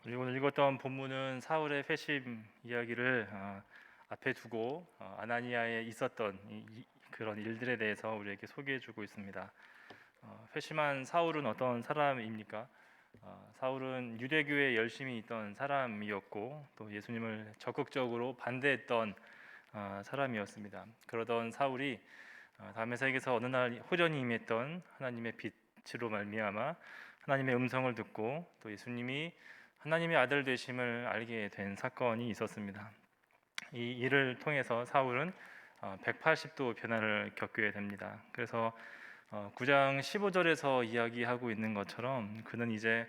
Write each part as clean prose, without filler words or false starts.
우리 오늘 읽었던 본문은 사울의 회심 이야기를 앞에 두고 아나니아에 있었던 그런 일들에 대해서 우리에게 소개해주고 있습니다. 회심한 사울은 어떤 사람입니까? 사울은 유대교에 열심히 있던 사람이었고 또 예수님을 적극적으로 반대했던 사람이었습니다. 그러던 사울이 다메섹에서 어느 날 호련히 임했던 하나님의 빛으로 말미암아 하나님의 음성을 듣고 또 예수님이 하나님의 아들 되심을 알게 된 사건이 있었습니다. 이 일을 통해서 사울은 180도 변화를 겪게 됩니다. 그래서 9장 15절에서 이야기하고 있는 것처럼 그는 이제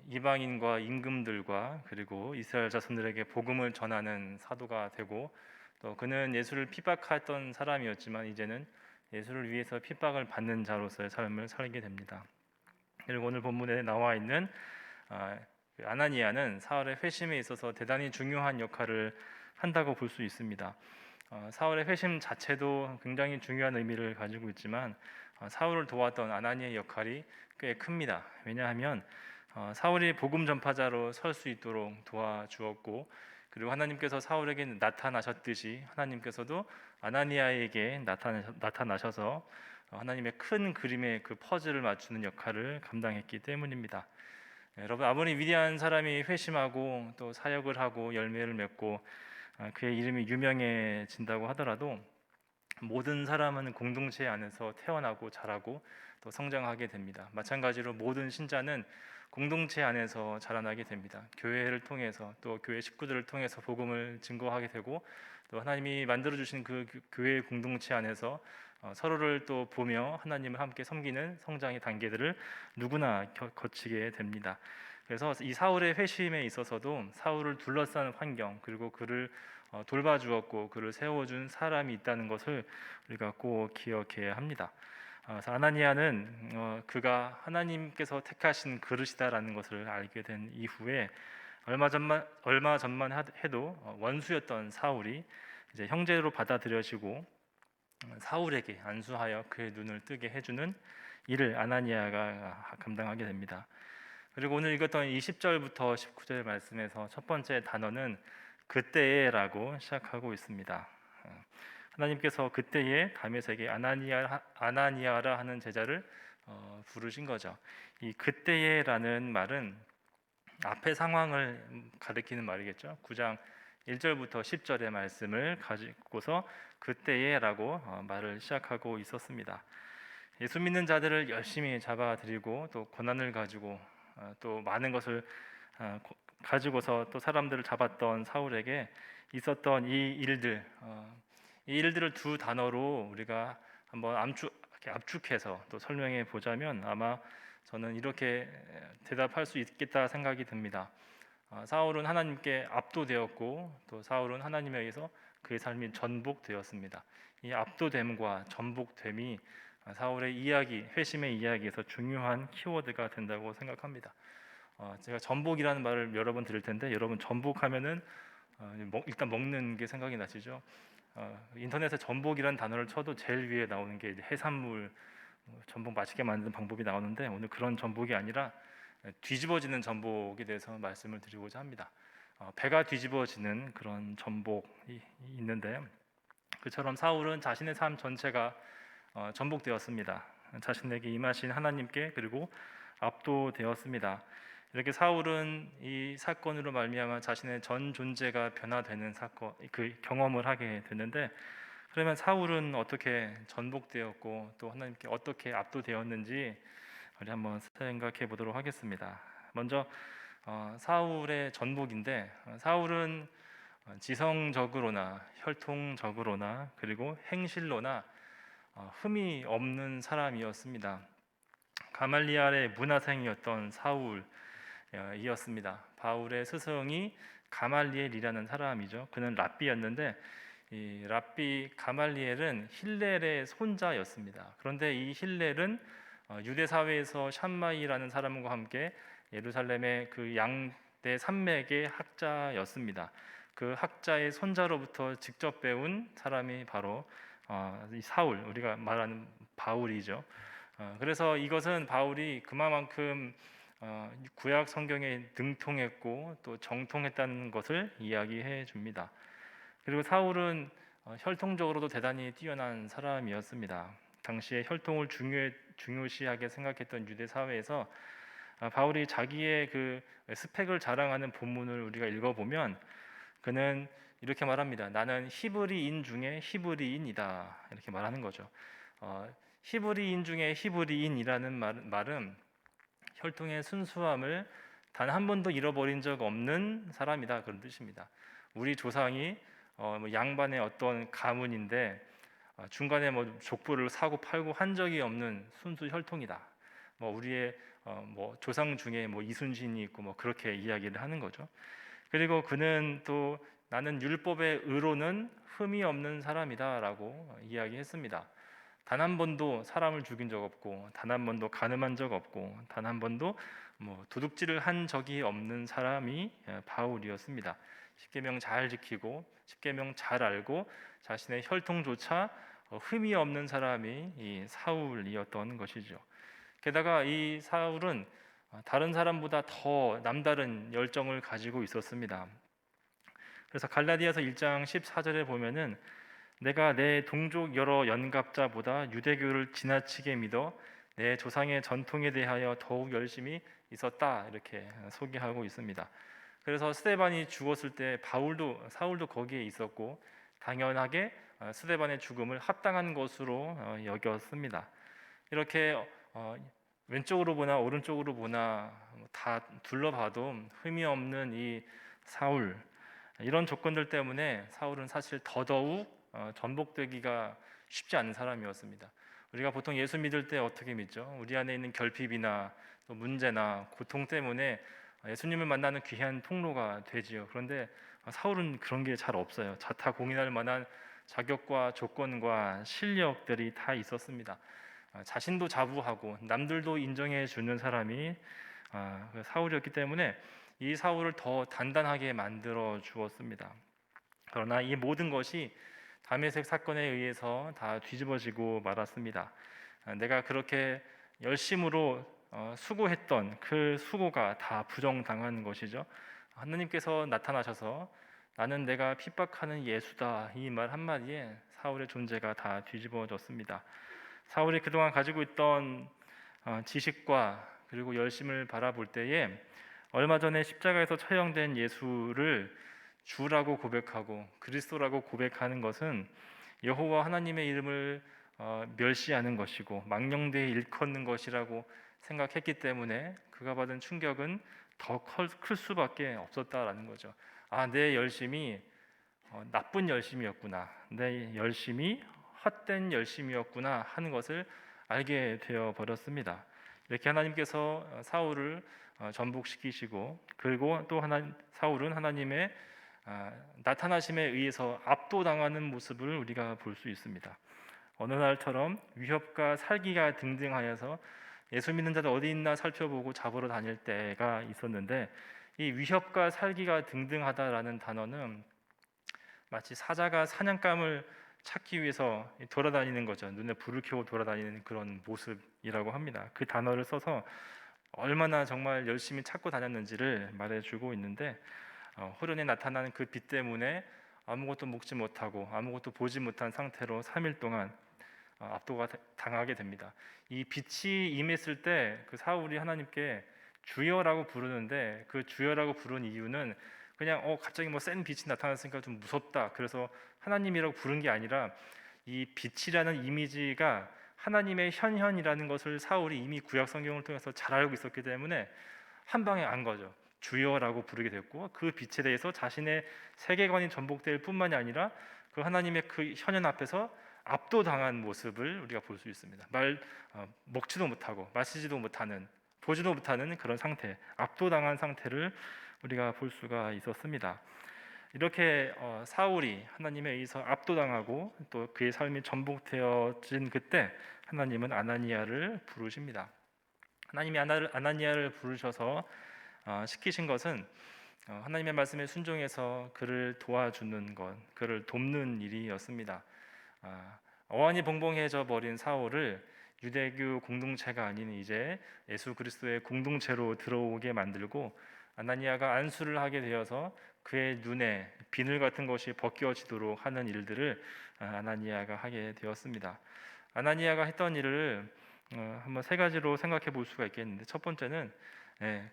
이방인과 임금들과 그리고 이스라엘 자손들에게 복음을 전하는 사도가 되고 또 그는 예수를 핍박했던 사람이었지만 이제는 예수를 위해서 핍박을 받는 자로서의 삶을 살게 됩니다. 그리고 오늘 본문에 나와 있는 아나니아는 사울의 회심에 있어서 대단히 중요한 역할을 한다고 볼 수 있습니다. 사울의 회심 자체도 굉장히 중요한 의미를 가지고 있지만 사울을 도왔던 아나니아의 역할이 꽤 큽니다. 왜냐하면 사울이 복음 전파자로 설 수 있도록 도와주었고 그리고 하나님께서 사울에게 나타나셨듯이 하나님께서도 아나니아에게 나타나셔서 하나님의 큰 그림의 그 퍼즐을 맞추는 역할을 감당했기 때문입니다. 여러분, 아무리 위대한 사람이 회심하고 또 사역을 하고 열매를 맺고 그의 이름이 유명해진다고 하더라도 모든 사람은 공동체 안에서 태어나고 자라고 또 성장하게 됩니다. 마찬가지로 모든 신자는 공동체 안에서 자라나게 됩니다. 교회를 통해서 또 교회 식구들을 통해서 복음을 증거하게 되고 또 하나님이 만들어 주신 그 교회 공동체 안에서 서로를 또 보며 하나님을 함께 섬기는 성장의 단계들을 누구나 거치게 됩니다. 그래서 이 사울의 회심에 있어서도 사울을 둘러싼 환경 그리고 그를 돌봐주었고 그를 세워준 사람이 있다는 것을 우리가 꼭 기억해야 합니다. 그래서 아나니아는 그가 하나님께서 택하신 그릇이다라는 것을 알게 된 이후에 얼마 전만 해도 원수였던 사울이 이제 형제로 받아들여지고 사울에게 안수하여 그의 눈을 뜨게 해주는 일을 아나니아가 감당하게 됩니다. 그리고 오늘 읽었던 20절부터 19절 말씀에서 첫 번째 단어는 그때에라고 시작하고 있습니다. 하나님께서 그때에 다메섹에 아나니아라 하는 제자를 부르신 거죠. 이 그때에라는 말은 앞의 상황을 가리키는 말이겠죠. 9장 1절부터 10절의 말씀을 가지고서 그때에라고 말을 시작하고 있었습니다. 예수 믿는 자들을 열심히 잡아들이고 또 고난을 가지고 또 많은 것을 가지고서 또 사람들을 잡았던 사울에게 있었던 이 일들을 두 단어로 우리가 한번 압축해서 또 설명해 보자면 아마 저는 이렇게 대답할 수 있겠다 생각이 듭니다. 사울은 하나님께 압도되었고 또 사울은 하나님에 의해서 그의 삶이 전복되었습니다. 이 압도됨과 전복됨이 사울의 회심의 이야기에서 중요한 키워드가 된다고 생각합니다. 제가 전복이라는 말을 여러 번 들을 텐데 여러분 전복하면은 일단 먹는 게 생각이 나시죠? 인터넷에 전복이라는 단어를 쳐도 제일 위에 나오는 게 해산물 전복 맛있게 만드는 방법이 나오는데 오늘 그런 전복이 아니라 뒤집어지는 전복에 대해서 말씀을 드리고자 합니다. 배가 뒤집어지는 그런 전복이 있는데 그처럼 사울은 자신의 삶 전체가 전복되었습니다. 자신에게 임하신 하나님께 그리고 압도되었습니다. 이렇게 사울은 이 사건으로 말미암아 자신의 전 존재가 변화되는 그 경험을 하게 되는데 그러면 사울은 어떻게 전복되었고 또 하나님께 어떻게 압도되었는지 우리 한번 생각해 보도록 하겠습니다. 먼저 사울의 전복인데 사울은 지성적으로나 혈통적으로나 그리고 행실로나 흠이 없는 사람이었습니다. 가말리알의 문화생이었던 사울이었습니다. 바울의 스승이 가말리엘이라는 사람이죠. 그는 랍비였는데 이 랍비 가말리엘은 힐렐의 손자였습니다. 그런데 이 힐렐은 유대 사회에서 샴마이라는 사람과 함께 예루살렘의 그 양대 산맥의 학자였습니다. 그 학자의 손자로부터 직접 배운 사람이 바로 이 사울, 우리가 말하는 바울이죠. 그래서 이것은 바울이 그만큼 구약 성경에 능통했고 또 정통했다는 것을 이야기해 줍니다. 그리고 사울은 혈통적으로도 대단히 뛰어난 사람이었습니다. 당시에 혈통을 중요시하게 생각했던 유대 사회에서 바울이 자기의 그 스펙을 자랑하는 본문을 우리가 읽어보면 그는 이렇게 말합니다. 나는 히브리인 중에 히브리인이다. 이렇게 말하는 거죠. 히브리인 중에 히브리인이라는 말은 혈통의 순수함을 단 한 번도 잃어버린 적 없는 사람이다, 그런 뜻입니다. 우리 조상이 뭐 양반의 어떤 가문인데 중간에 뭐 족보를 사고 팔고 한 적이 없는 순수 혈통이다. 뭐 우리의 뭐 조상 중에 뭐 이순신이 있고 뭐 그렇게 이야기를 하는 거죠. 그리고 그는 또 나는 율법의 의로는 흠이 없는 사람이다라고 이야기했습니다. 단 한 번도 사람을 죽인 적 없고, 단 한 번도 간음한 적 없고, 단 한 번도 뭐 도둑질을 한 적이 없는 사람이 바울이었습니다. 십계명 잘 지키고 십계명 잘 알고 자신의 혈통조차 흠이 없는 사람이 이 사울이었던 것이죠. 게다가 이 사울은 다른 사람보다 더 남다른 열정을 가지고 있었습니다. 그래서 갈라디아서 1장 14절에 보면은 내가 내 동족 여러 연갑자보다 유대교를 지나치게 믿어 내 조상의 전통에 대하여 더욱 열심히 있었다, 이렇게 소개하고 있습니다. 그래서 스데반이 죽었을 때 사울도 거기에 있었고 당연하게 스데반의 죽음을 합당한 것으로 여겼습니다. 이렇게 왼쪽으로 보나 오른쪽으로 보나 다 둘러봐도 흠이 없는 이 사울, 이런 조건들 때문에 사울은 사실 더더욱 전복되기가 쉽지 않은 사람이었습니다. 우리가 보통 예수 믿을 때 어떻게 믿죠? 우리 안에 있는 결핍이나 또 문제나 고통 때문에 예수님을 만나는 귀한 통로가 되지요. 그런데 사울은 그런 게 잘 없어요. 자타공인할 만한 자격과 조건과 실력들이 다 있었습니다. 자신도 자부하고 남들도 인정해 주는 사람이 그 사울이었기 때문에 이 사울을 더 단단하게 만들어 주었습니다. 그러나 이 모든 것이 다메섹 사건에 의해서 다 뒤집어지고 말았습니다. 내가 그렇게 열심으로 수고했던 그 수고가 다 부정당한 것이죠. 하나님께서 나타나셔서 나는 내가 핍박하는 예수다, 이 말 한마디에 사울의 존재가 다 뒤집어졌습니다. 사울이 그동안 가지고 있던 지식과 그리고 열심을 바라볼 때에 얼마 전에 십자가에서 처형된 예수를 주라고 고백하고 그리스도라고 고백하는 것은 여호와 하나님의 이름을 멸시하는 것이고 망령되이 일컫는 것이라고 생각했기 때문에 그가 받은 충격은 더 클 수밖에 없었다라는 거죠. 내 열심이 나쁜 열심이었구나, 내 열심이 헛된 열심이었구나 하는 것을 알게 되어 버렸습니다. 이렇게 하나님께서 사울을 전복시키시고, 그리고 또 사울은 하나님의 나타나심에 의해서 압도당하는 모습을 우리가 볼 수 있습니다. 어느 날처럼 위협과 살기가 등등하여서 예수 믿는 자들 어디 있나 살펴보고 잡으러 다닐 때가 있었는데, 이 위협과 살기가 등등하다라는 단어는 마치 사자가 사냥감을 찾기 위해서 돌아다니는 거죠. 눈에 불을 켜고 돌아다니는 그런 모습이라고 합니다. 그 단어를 써서 얼마나 정말 열심히 찾고 다녔는지를 말해주고 있는데, 호련에 나타나는 그 빛 때문에 아무것도 먹지 못하고 아무것도 보지 못한 상태로 3일 동안 압도가 당하게 됩니다. 이 빛이 임했을 때 그 사울이 하나님께 주여라고 부르는데, 그 주여라고 부른 이유는 그냥 갑자기 뭐 센 빛이 나타났으니까 좀 무섭다, 그래서 하나님이라고 부른 게 아니라 이 빛이라는 이미지가 하나님의 현현이라는 것을 사울이 이미 구약 성경을 통해서 잘 알고 있었기 때문에 한 방에 안 거죠. 주여라고 부르게 됐고, 그 빛에 대해서 자신의 세계관이 전복될 뿐만이 아니라 그 하나님의 그 현현 앞에서 압도당한 모습을 우리가 볼 수 있습니다. 먹지도 못하고 마시지도 못하는, 보지도 못하는 그런 상태, 압도당한 상태를 우리가 볼 수가 있었습니다. 이렇게 사울이 하나님에 의해서 압도당하고 또 그의 삶이 전복되어진 그때 하나님은 아나니아를 부르십니다. 하나님이 아나니아를 부르셔서 시키신 것은 하나님의 말씀에 순종해서 그를 도와주는 것, 그를 돕는 일이었습니다. 어안이 봉봉해져 버린 사울을 유대교 공동체가 아닌 이제 예수 그리스도의 공동체로 들어오게 만들고, 아나니아가 안수를 하게 되어서 그의 눈에 비늘 같은 것이 벗겨지도록 하는 일들을 아나니아가 하게 되었습니다. 아나니아가 했던 일을 한번 세 가지로 생각해 볼 수가 있겠는데, 첫 번째는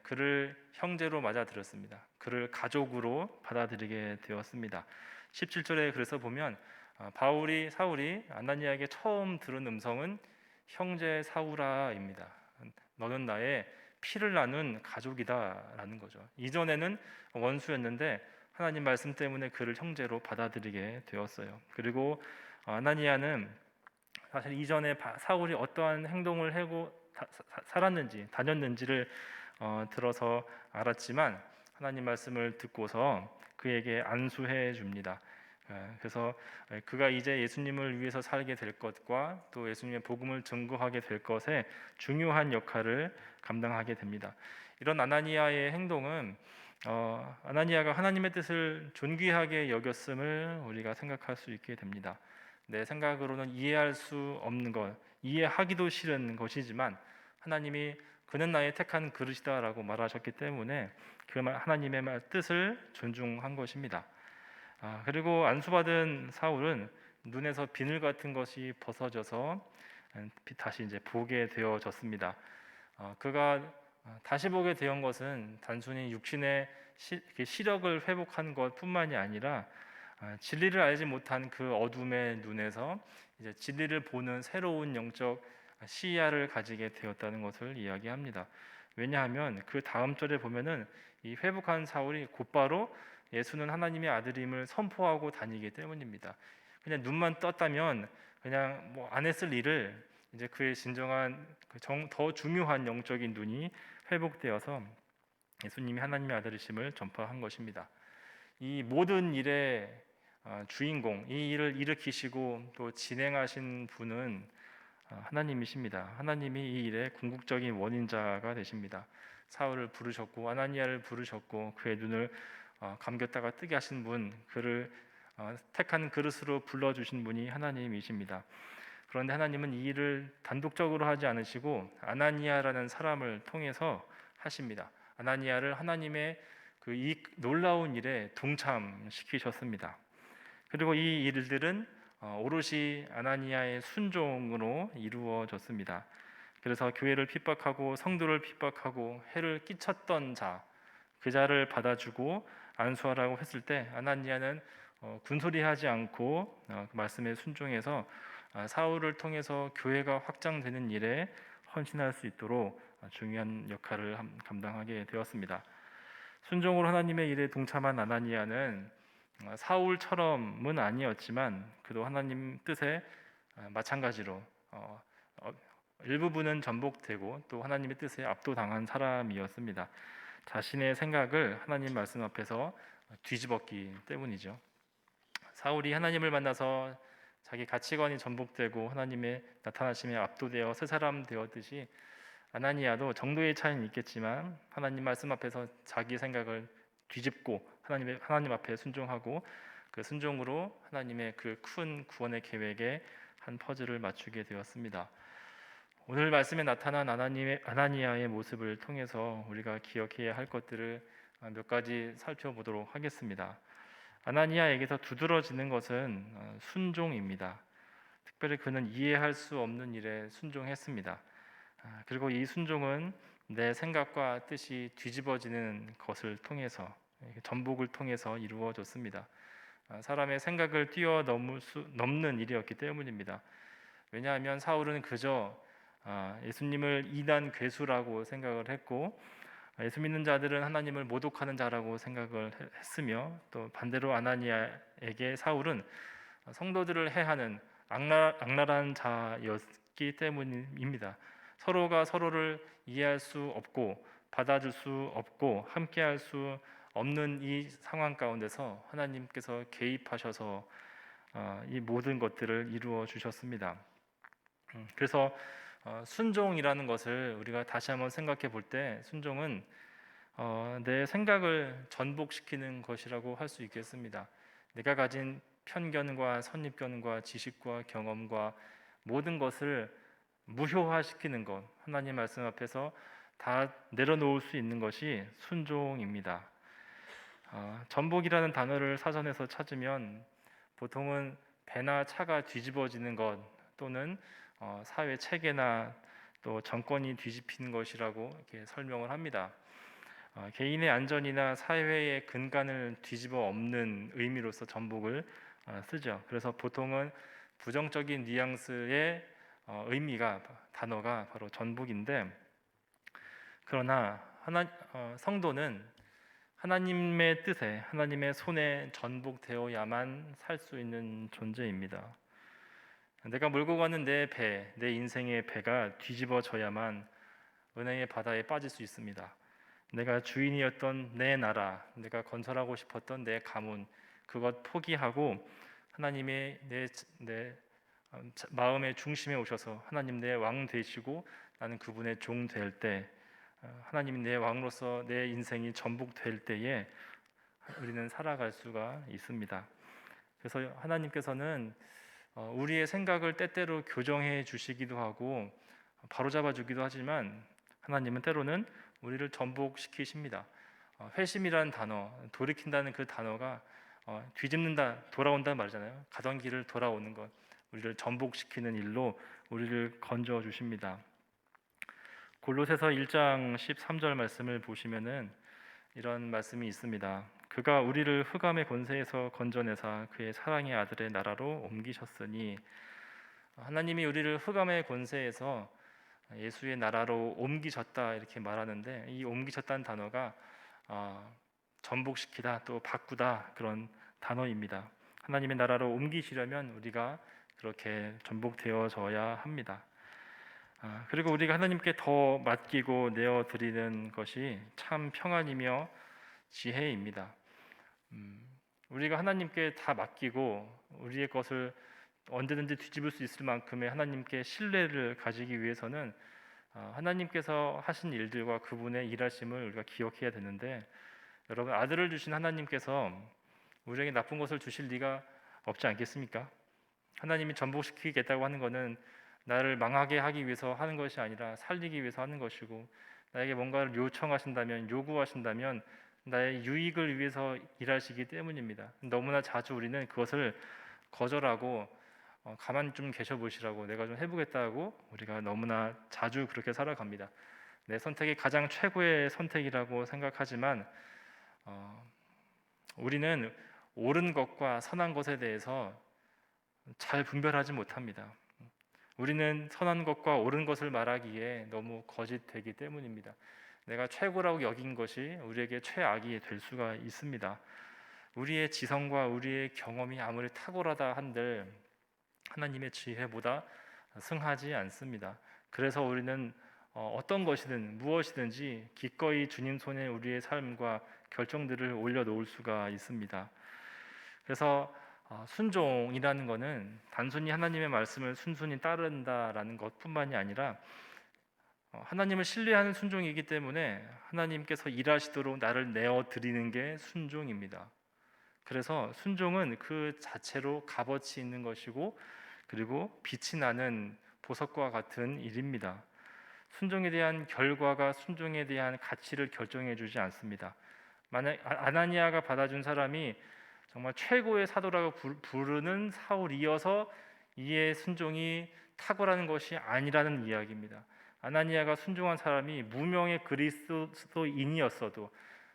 그를 형제로 맞아들였습니다. 그를 가족으로 받아들이게 되었습니다. 17절에 그래서 보면 사울이 아나니아에게 처음 들은 음성은 형제 사울아입니다. 너는 나의 피를 나눈 가족이다라는 거죠. 이전에는 원수였는데 하나님 말씀 때문에 그를 형제로 받아들이게 되었어요. 그리고 아나니아는 사실 이전에 사울이 어떠한 행동을 하고 살았는지 다녔는지를 들어서 알았지만, 하나님 말씀을 듣고서 그에게 안수해 줍니다. 그래서 그가 이제 예수님을 위해서 살게 될 것과 또 예수님의 복음을 증거하게 될 것에 중요한 역할을 감당하게 됩니다. 이런 아나니아의 행동은 아나니아가 하나님의 뜻을 존귀하게 여겼음을 우리가 생각할 수 있게 됩니다. 내 생각으로는 이해할 수 없는 것, 이해하기도 싫은 것이지만 하나님이 그는 나의 택한 그릇이다라고 말하셨기 때문에 그 하나님의 뜻을 존중한 것입니다. 그리고 안수받은 사울은 눈에서 비늘 같은 것이 벗어져서 다시 이제 보게 되어졌습니다. 그가 다시 보게 된 것은 단순히 육신의 시력을 회복한 것뿐만이 아니라 진리를 알지 못한 그 어둠의 눈에서 이제 진리를 보는 새로운 영적 시야를 가지게 되었다는 것을 이야기합니다. 왜냐하면 그 다음 절에 보면은 이 회복한 사울이 곧바로 예수는 하나님의 아들임을 선포하고 다니기 때문입니다. 그냥 눈만 떴다면 그냥 뭐 안 했을 일을 이제 그의 진정한 더 중요한 영적인 눈이 회복되어서 예수님이 하나님의 아들이심을 전파한 것입니다. 이 모든 일의 주인공, 이 일을 일으키시고 또 진행하신 분은 하나님이십니다. 하나님이 이 일의 궁극적인 원인자가 되십니다. 사울을 부르셨고 아나니아를 부르셨고 그의 눈을 감겼다가 뜨게 하신 분, 그를 택한 그릇으로 불러주신 분이 하나님이십니다. 그런데 하나님은 이 일을 단독적으로 하지 않으시고 아나니아라는 사람을 통해서 하십니다. 아나니아를 하나님의 이 놀라운 일에 동참시키셨습니다. 그리고 이 일들은 오롯이 아나니아의 순종으로 이루어졌습니다. 그래서 교회를 핍박하고 성도를 핍박하고 해를 끼쳤던 그 자를 받아주고 안수하라고 했을 때 아나니아는 군소리하지 않고 말씀에 순종해서 사울을 통해서 교회가 확장되는 일에 헌신할 수 있도록 중요한 역할을 감당하게 되었습니다. 순종으로 하나님의 일에 동참한 아나니아는 사울처럼은 아니었지만 그도 하나님 뜻에 마찬가지로 일부분은 전복되고 또 하나님의 뜻에 압도당한 사람이었습니다. 자신의 생각을 하나님 말씀 앞에서 뒤집었기 때문이죠. 사울이 하나님을 만나서 자기 가치관이 전복되고 하나님의 나타나심에 압도되어 새 사람 되었듯이 아나니아도 정도의 차이는 있겠지만 하나님 말씀 앞에서 자기 생각을 뒤집고 하나님 앞에 순종하고 그 순종으로 하나님의 그 큰 구원의 계획에 한 퍼즐을 맞추게 되었습니다. 오늘 말씀에 나타난 아나니아의 모습을 통해서 우리가 기억해야 할 것들을 몇 가지 살펴보도록 하겠습니다. 아나니아에게서 두드러지는 것은 순종입니다. 특별히 그는 이해할 수 없는 일에 순종했습니다. 그리고 이 순종은 내 생각과 뜻이 뒤집어지는 것을 통해서, 전복을 통해서 이루어졌습니다. 사람의 생각을 뛰어넘는 일이었기 때문입니다. 왜냐하면 사울은 그저 예수님을 이단 괴수라고 생각을 했고 예수 믿는 자들은 하나님을 모독하는 자라고 생각을 했으며, 또 반대로 아나니아에게 사울은 성도들을 해하는 악랄한 자였기 때문입니다. 서로가 서로를 이해할 수 없고 받아줄 수 없고 함께할 수 없는 이 상황 가운데서 하나님께서 개입하셔서 이 모든 것들을 이루어 주셨습니다. 그래서 순종이라는 것을 우리가 다시 한번 생각해 볼 때 순종은 내 생각을 전복시키는 것이라고 할 수 있겠습니다. 내가 가진 편견과 선입견과 지식과 경험과 모든 것을 무효화시키는 것, 하나님 말씀 앞에서 다 내려놓을 수 있는 것이 순종입니다. 전복이라는 단어를 사전에서 찾으면 보통은 배나 차가 뒤집어지는 것 또는 사회 체계나 또 정권이 뒤집히는 것이라고 이렇게 설명을 합니다. 개인의 안전이나 사회의 근간을 뒤집어 엎는 의미로서 전복을 쓰죠. 그래서 보통은 부정적인 뉘앙스의 의미가 단어가 바로 전복인데, 그러나 성도는 하나님의 뜻에, 하나님의 손에 전복되어야만 살 수 있는 존재입니다. 내가 몰고 가는 내 배, 내 인생의 배가 뒤집어져야만 은혜의 바다에 빠질 수 있습니다. 내가 주인이었던 내 나라, 내가 건설하고 싶었던 내 가문, 그것 포기하고 하나님의 내 마음의 중심에 오셔서 하나님 내 왕 되시고 나는 그분의 종 될 때, 하나님이 내 왕으로서 내 인생이 전복될 때에 우리는 살아갈 수가 있습니다. 그래서 하나님께서는 우리의 생각을 때때로 교정해 주시기도 하고 바로잡아 주기도 하지만, 하나님은 때로는 우리를 전복시키십니다. 회심이라는 단어, 돌이킨다는 그 단어가 뒤집는다, 돌아온다는 말이잖아요. 가던 길을 돌아오는 것, 우리를 전복시키는 일로 우리를 건져 주십니다. 골로새서 1장 13절 말씀을 보시면은 이런 말씀이 있습니다. 그가 우리를 흑암의 권세에서 건져내사 그의 사랑의 아들의 나라로 옮기셨으니, 하나님이 우리를 흑암의 권세에서 예수의 나라로 옮기셨다 이렇게 말하는데, 이 옮기셨다는 단어가 전복시키다 또 바꾸다 그런 단어입니다. 하나님의 나라로 옮기시려면 우리가 그렇게 전복되어져야 합니다. 그리고 우리가 하나님께 더 맡기고 내어드리는 것이 참 평안이며 지혜입니다. 우리가 하나님께 다 맡기고 우리의 것을 언제든지 뒤집을 수 있을 만큼의 하나님께 신뢰를 가지기 위해서는 하나님께서 하신 일들과 그분의 일하심을 우리가 기억해야 되는데, 여러분, 아들을 주신 하나님께서 우리에게 나쁜 것을 주실 리가 없지 않겠습니까? 하나님이 전복시키겠다고 하는 것은 나를 망하게 하기 위해서 하는 것이 아니라 살리기 위해서 하는 것이고, 나에게 뭔가를 요청하신다면, 요구하신다면 나의 유익을 위해서 일하시기 때문입니다. 너무나 자주 우리는 그것을 거절하고 가만히 좀 계셔 보시라고, 내가 좀 해보겠다고 우리가 너무나 자주 그렇게 살아갑니다. 내 선택이 가장 최고의 선택이라고 생각하지만 우리는 옳은 것과 선한 것에 대해서 잘 분별하지 못합니다. 우리는 선한 것과 옳은 것을 말하기에 너무 거짓되기 때문입니다. 내가 최고라고 여긴 것이 우리에게 최악이 될 수가 있습니다. 우리의 지성과 우리의 경험이 아무리 탁월하다 한들 하나님의 지혜보다 승하지 않습니다. 그래서 우리는 어떤 것이든 무엇이든지 기꺼이 주님 손에 우리의 삶과 결정들을 올려놓을 수가 있습니다. 그래서 순종이라는 것은 단순히 하나님의 말씀을 순순히 따른다라는 것뿐만이 아니라 하나님을 신뢰하는 순종이기 때문에 하나님께서 일하시도록 나를 내어드리는 게 순종입니다. 그래서 순종은 그 자체로 값어치 있는 것이고, 그리고 빛이 나는 보석과 같은 일입니다. 순종에 대한 결과가 순종에 대한 가치를 결정해 주지 않습니다. 만약 아나니아가 받아준 사람이 정말 최고의 사도라고 부르는 사울이어서 이의 순종이 탁월한 것이 아니라는 이야기입니다. 아나니아가 순종한 사람이 무명의 그리스도인이었어도,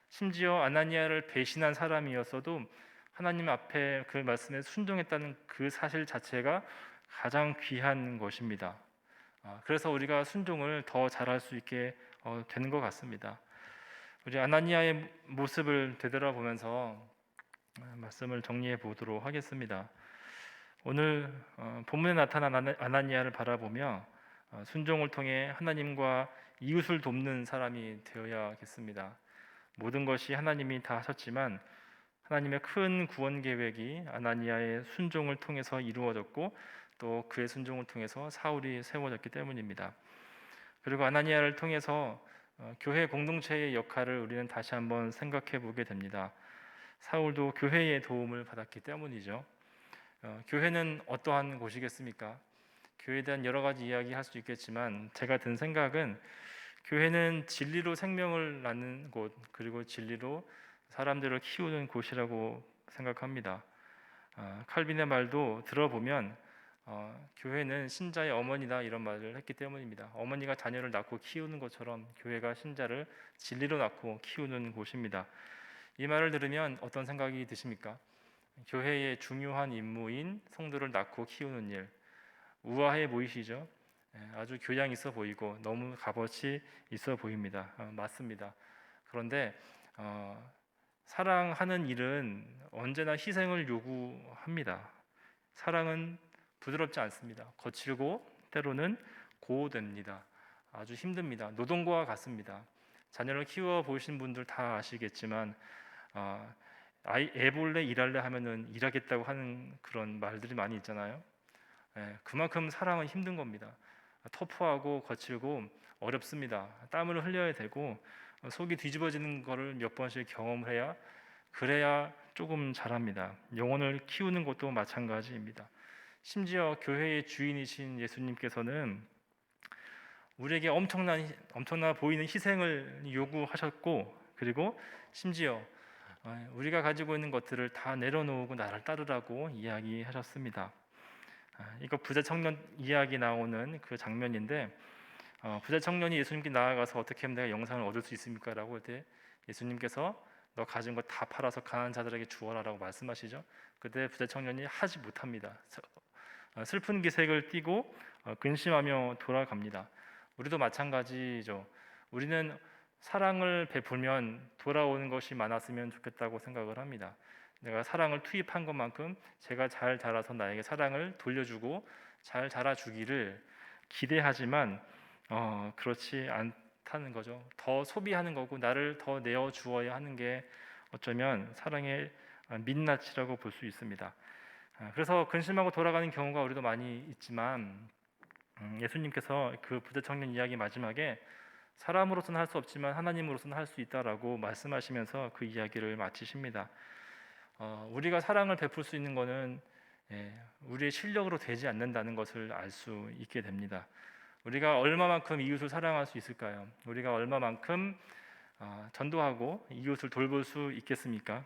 심지어 아나니아를 배신한 사람이었어도 하나님 앞에 그 말씀에 순종했다는 그 사실 자체가 가장 귀한 것입니다. 그래서 우리가 순종을 더 잘할 수 있게 되는 것 같습니다. 우리 아나니아의 모습을 되돌아보면서 말씀을 정리해 보도록 하겠습니다. 오늘 본문에 나타난 아나니아를 바라보며 순종을 통해 하나님과 이웃을 돕는 사람이 되어야겠습니다. 모든 것이 하나님이 다 하셨지만 하나님의 큰 구원 계획이 아나니아의 순종을 통해서 이루어졌고, 또 그의 순종을 통해서 사울이 세워졌기 때문입니다. 그리고 아나니아를 통해서 교회 공동체의 역할을 우리는 다시 한번 생각해 보게 됩니다. 사울도 교회의 도움을 받았기 때문이죠. 교회는 어떠한 곳이겠습니까? 교회에 대한 여러 가지 이야기 할 수 있겠지만 제가 든 생각은 교회는 진리로 생명을 낳는 곳, 그리고 진리로 사람들을 키우는 곳이라고 생각합니다. 칼빈의 말도 들어보면 교회는 신자의 어머니다 이런 말을 했기 때문입니다. 어머니가 자녀를 낳고 키우는 것처럼 교회가 신자를 진리로 낳고 키우는 곳입니다. 이 말을 들으면 어떤 생각이 드십니까? 교회의 중요한 임무인 성도를 낳고 키우는 일, 우아해 보이시죠? 아주 교양 있어 보이고 너무 값어치 있어 보입니다. 맞습니다. 그런데 사랑하는 일은 언제나 희생을 요구합니다. 사랑은 부드럽지 않습니다. 거칠고 때로는 고됩니다. 아주 힘듭니다. 노동과 같습니다. 자녀를 키워 보신 분들 다 아시겠지만 애 볼래 일할래 하면은 일하겠다고 하는 그런 말들이 많이 있잖아요. 그만큼 사랑은 힘든 겁니다. 터프하고 거칠고 어렵습니다. 땀을 흘려야 되고 속이 뒤집어지는 것을 몇 번씩 경험을 해야 그래야 조금 잘합니다. 영혼을 키우는 것도 마찬가지입니다. 심지어 교회의 주인이신 예수님께서는 우리에게 엄청나 보이는 희생을 요구하셨고, 그리고 심지어 우리가 가지고 있는 것들을 다 내려놓고 나를 따르라고 이야기하셨습니다. 이거 부자 청년 이야기 나오는 그 장면인데, 부자 청년이 예수님께 나아가서 어떻게 하면 내가 영생을 얻을 수 있습니까? 라고 할 때 예수님께서 너 가진 거 다 팔아서 가난한 자들에게 주어라 라고 말씀하시죠. 그때 부자 청년이 하지 못합니다. 슬픈 기색을 띠고 근심하며 돌아갑니다. 우리도 마찬가지죠. 우리는 사랑을 베풀면 돌아오는 것이 많았으면 좋겠다고 생각을 합니다. 내가 사랑을 투입한 것만큼 제가 잘 자라서 나에게 사랑을 돌려주고 잘 자라주기를 기대하지만 그렇지 않다는 거죠. 더 소비하는 거고 나를 더 내어주어야 하는 게 어쩌면 사랑의 민낯이라고 볼 수 있습니다. 그래서 근심하고 돌아가는 경우가 우리도 많이 있지만 예수님께서 그 부자 청년 이야기 마지막에 사람으로서는 할 수 없지만 하나님으로서는 할 수 있다라고 말씀하시면서 그 이야기를 마치십니다. 우리가 사랑을 베풀 수 있는 것은 우리의 실력으로 되지 않는다는 것을 알 수 있게 됩니다. 우리가 얼마만큼 이웃을 사랑할 수 있을까요? 우리가 얼마만큼 전도하고 이웃을 돌볼 수 있겠습니까?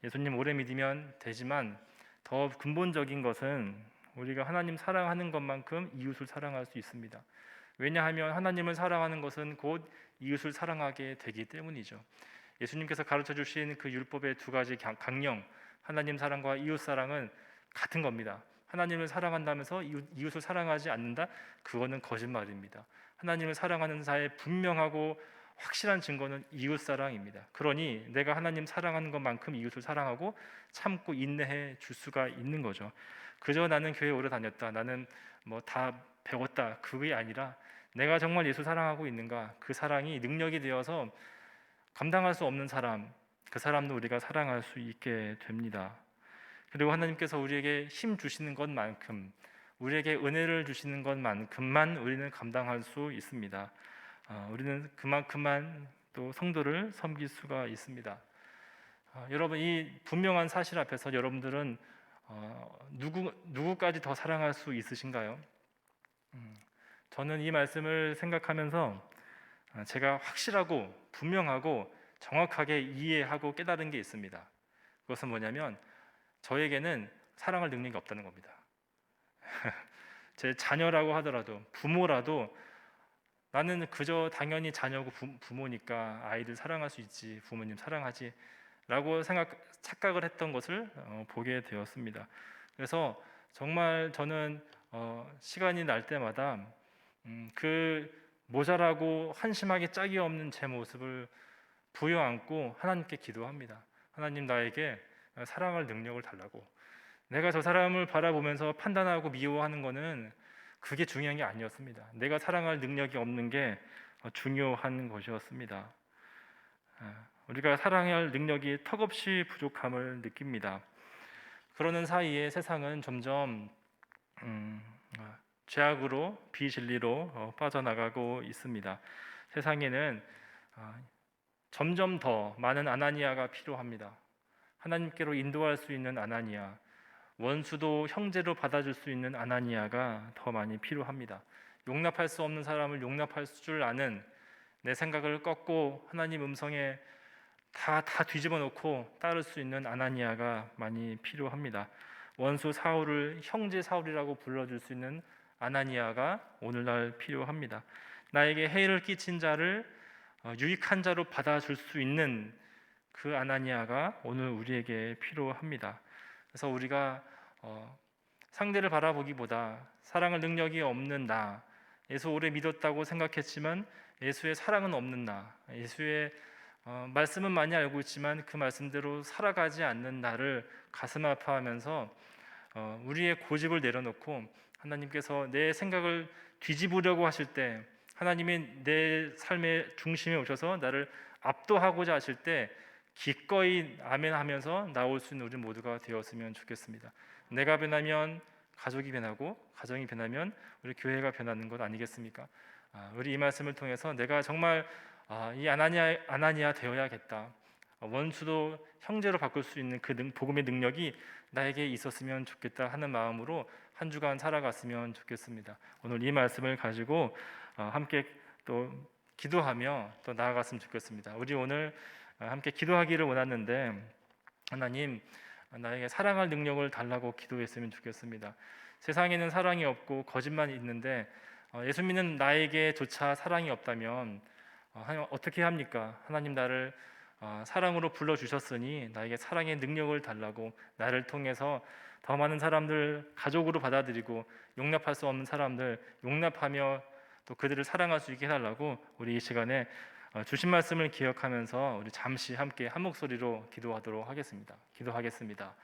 예수님 오래 믿으면 되지만 더 근본적인 것은 우리가 하나님 사랑하는 것만큼 이웃을 사랑할 수 있습니다. 왜냐하면 하나님을 사랑하는 것은 곧 이웃을 사랑하게 되기 때문이죠. 예수님께서 가르쳐 주신 그 율법의 두 가지 강령, 하나님 사랑과 이웃 사랑은 같은 겁니다. 하나님을 사랑한다면서 이웃을 사랑하지 않는다? 그거는 거짓말입니다. 하나님을 사랑하는 자의 분명하고 확실한 증거는 이웃 사랑입니다. 그러니 내가 하나님 사랑하는 것만큼 이웃을 사랑하고 참고 인내해 줄 수가 있는 거죠. 그저 나는 교회 오래 다녔다, 나는 뭐 다 배웠다, 그게 아니라 내가 정말 예수 사랑하고 있는가, 그 사랑이 능력이 되어서 감당할 수 없는 사람, 그 사람도 우리가 사랑할 수 있게 됩니다. 그리고 하나님께서 우리에게 힘 주시는 것만큼, 우리에게 은혜를 주시는 것만큼만 우리는 감당할 수 있습니다. 우리는 그만큼만 또 성도를 섬길 수가 있습니다. 여러분, 이 분명한 사실 앞에서 여러분들은 누구까지 더 사랑할 수 있으신가요? 저는 이 말씀을 생각하면서 제가 확실하고 분명하고 정확하게 이해하고 깨달은 게 있습니다. 그것은 뭐냐면 저에게는 사랑할 능력이 없다는 겁니다. 제 자녀라고 하더라도, 부모라도 나는 그저 당연히 자녀고 부모니까 아이들 사랑할 수 있지, 부모님 사랑하지 라고 착각을 했던 것을 보게 되었습니다. 그래서 정말 저는 시간이 날 때마다 그 모자라고 한심하게 짝이 없는 제 모습을 부여안고 하나님께 기도합니다. 하나님, 나에게 사랑할 능력을 달라고. 내가 저 사람을 바라보면서 판단하고 미워하는 것은 그게 중요한 게 아니었습니다. 내가 사랑할 능력이 없는 게 중요한 것이었습니다. 우리가 사랑할 능력이 턱없이 부족함을 느낍니다. 그러는 사이에 세상은 점점 죄악으로, 비진리로 빠져나가고 있습니다. 세상에는 점점 더 많은 아나니아가 필요합니다. 하나님께로 인도할 수 있는 아나니아, 원수도 형제로 받아줄 수 있는 아나니아가 더 많이 필요합니다. 용납할 수 없는 사람을 용납할 줄 아는, 내 생각을 꺾고 하나님 음성에 다 뒤집어 놓고 따를 수 있는 아나니아가 많이 필요합니다. 원수 사울을 형제 사울이라고 불러줄 수 있는 아나니아가 오늘날 필요합니다. 나에게 해를 끼친 자를 유익한 자로 받아줄 수 있는 그 아나니아가 오늘 우리에게 필요합니다. 그래서 우리가 상대를 바라보기보다 사랑할 능력이 없는 나, 예수 오래 믿었다고 생각했지만 예수의 사랑은 없는 나, 예수의 말씀은 많이 알고 있지만 그 말씀대로 살아가지 않는 나를 가슴 아파하면서 우리의 고집을 내려놓고 하나님께서 내 생각을 뒤집으려고 하실 때, 하나님이 내 삶의 중심에 오셔서 나를 압도하고자 하실 때 기꺼이 아멘 하면서 나올 수 있는 우리 모두가 되었으면 좋겠습니다. 내가 변하면 가족이 변하고, 가정이 변하면 우리 교회가 변하는 것 아니겠습니까? 우리 이 말씀을 통해서 내가 정말 이 아나니아 되어야겠다. 원수도 형제로 바꿀 수 있는 그 복음의 능력이 나에게 있었으면 좋겠다 하는 마음으로 한 주간 살아갔으면 좋겠습니다. 오늘 이 말씀을 가지고 함께 또 기도하며 또 나아갔으면 좋겠습니다. 우리 오늘 함께 기도하기를 원하는데, 하나님, 나에게 사랑할 능력을 달라고 기도했으면 좋겠습니다. 세상에는 사랑이 없고 거짓말이 있는데 예수 믿는 나에게조차 사랑이 없다면 하나님 어떻게 합니까? 하나님, 나를 사랑으로 불러주셨으니 나에게 사랑의 능력을 달라고, 나를 통해서 더 많은 사람들 가족으로 받아들이고 용납할 수 없는 사람들 용납하며 또 그들을 사랑할 수 있게 해달라고, 우리 이 시간에 주신 말씀을 기억하면서 우리 잠시 함께 한 목소리로 기도하도록 하겠습니다. 기도하겠습니다.